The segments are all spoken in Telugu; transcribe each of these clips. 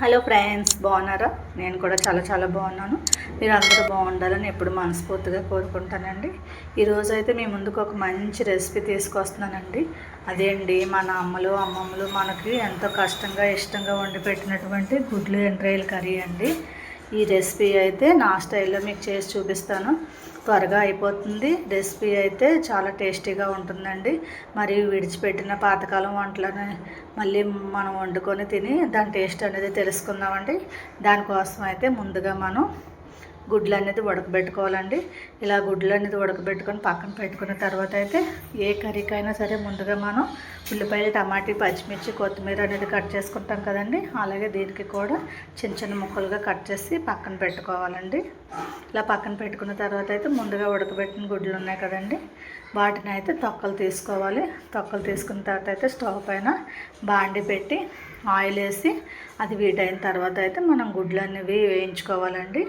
హలో ఫ్రెండ్స్, బాగున్నారా? నేను కూడా చాలా బాగున్నాను. మీరు అందరూ బాగుండాలని ఎప్పుడు మనస్ఫూర్తిగా కోరుకుంటానండి. ఈరోజు అయితే మీ ముందుకు ఒక మంచి రెసిపీ తీసుకొస్తున్నానండి. అదేంటి, మన అమ్మలు అమ్మమ్మలు మనకి ఎంతో కష్టంగా ఇష్టంగా వండి పెట్టినటువంటి గుడ్లు ఎండ్రాయిల్ కర్రీ అండి. ఈ రెసిపీ అయితే నా స్టైల్లో మీకు చేసి చూపిస్తాను. త్వరగా అయిపోతుంది. రెసిపీ అయితే చాలా టేస్టీగా ఉంటుందండి. మరి విడిచిపెట్టిన పాతకాలం వంటలను మళ్ళీ మనం వండుకొని తిని దాని టేస్ట్ అనేది తెలుసుకుందామండి. దానికోసం అయితే ముందుగా మనం గుడ్లు అనేది ఉడకబెట్టుకోవాలండి. ఇలా గుడ్లు అనేది ఉడకబెట్టుకొని పక్కన పెట్టుకున్న తర్వాత అయితే ఏ కర్రీకైనా సరే ముందుగా మనం ఉల్లిపాయలు, టమాటీ, పచ్చిమిర్చి, కొత్తిమీర అనేది కట్ చేసుకుంటాం కదండి. అలాగే దీనికి కూడా చిన్న ముక్కలుగా కట్ చేసి పక్కన పెట్టుకోవాలండి. ఇలా పక్కన పెట్టుకున్న తర్వాత అయితే ముందుగా ఉడకబెట్టిన గుడ్లు ఉన్నాయి కదండి, వాటిని అయితే తొక్కలు తీసుకోవాలి. తొక్కలు తీసుకున్న తర్వాత అయితే స్టవ్ పైన బాండి పెట్టి ఆయిల్ వేసి అది వీటైన తర్వాత అయితే మనం గుడ్లు అనేవి వేయించుకోవాలండి.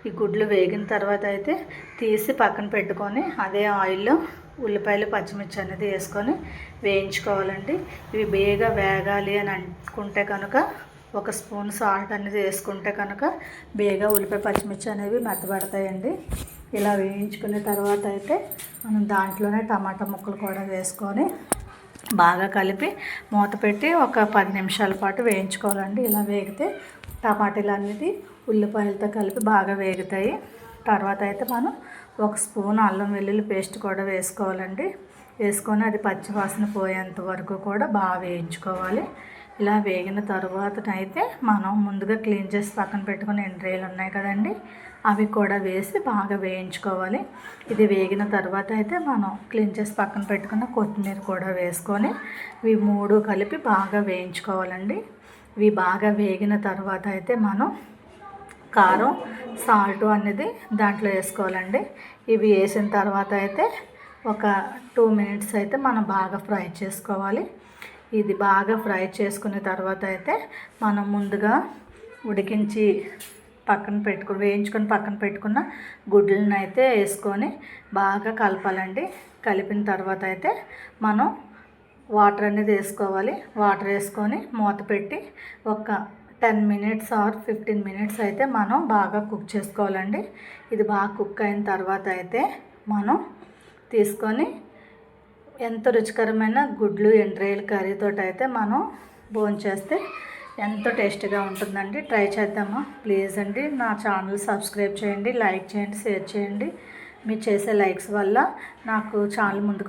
ఈ గుడ్లు వేగిన తర్వాత అయితే తీసి పక్కన పెట్టుకొని అదే ఆయిల్లో ఉల్లిపాయలు, పచ్చిమిర్చి అనేది వేసుకొని వేయించుకోవాలండి. ఇవి బేగా వేగాలి అని అనుకుంటే కనుక ఒక స్పూన్ సాల్ట్ అనేది వేసుకుంటే కనుక బేగా ఉల్లిపాయ, పచ్చిమిర్చి అనేవి మెత్తబడతాయండి. ఇలా వేయించుకున్న తర్వాత అయితే మనం దాంట్లోనే టమాటా ముక్కలు కూడా వేసుకొని బాగా కలిపి మూత పెట్టి ఒక 10 నిమిషాల పాటు వేయించుకోవాలండి. ఇలా వేగితే టమాటాలు అనేది ఉల్లిపాయలతో కలిపి బాగా వేగుతాయి. తర్వాత అయితే మనం ఒక స్పూన్ అల్లం వెల్లుల్లి పేస్ట్ కూడా వేసుకోవాలండి. వేసుకొని అది పచ్చివాసన పోయేంత వరకు కూడా బాగా వేయించుకోవాలి. ఇలా వేగిన తర్వాతనైతే మనం ముందుగా క్లీన్ చేసి పక్కన పెట్టుకుని ఎండ్రాయిలు ఉన్నాయి కదండి, అవి కూడా వేసి బాగా వేయించుకోవాలి. ఇది వేగిన తర్వాత అయితే మనం క్లీన్ చేసి పక్కన పెట్టుకున్న కొత్తిమీర కూడా వేసుకొని ఇవి 3 కలిపి బాగా వేయించుకోవాలండి. ఇవి బాగా వేగిన తర్వాత అయితే మనం కారం, సాల్ట్ అనేది దాంట్లో వేసుకోవాలండి. ఇవి వేసిన తర్వాత అయితే ఒక 2 మినిట్స్ అయితే మనం బాగా ఫ్రై చేసుకోవాలి. ఇది బాగా ఫ్రై చేసుకున్న తర్వాత అయితే మనం ముందుగా ఉడికించి వేయించుకొని పక్కన పెట్టుకున్న గుడ్లను అయితే వేసుకొని బాగా కలపాలండి. కలిపిన తర్వాత అయితే మనం వాటర్ అనేది వేసుకోవాలి. వాటర్ వేసుకొని మూత పెట్టి ఒక 10 మినిట్స్ ఆర్ 15 మినిట్స్ అయితే మనం బాగా కుక్ చేసుకోవాలండి. ఇది బాగా కుక్ అయిన తర్వాత అయితే మనం తీసుకొని ఎంతో రుచికరమైన గుడ్లు ఎండ్రాయిల్ కర్రీతో అయితే మనం భోంచేస్తే ఎంతో టేస్టీగా ఉంటుందండి. ట్రై చేద్దామా? ప్లీజ్ అండి, నా ఛానల్ సబ్స్క్రైబ్ చేయండి, లైక్ చేయండి, షేర్ చేయండి. మీరు చేసే లైక్స్ వల్ల నాకు ఛానల్ ముందుకు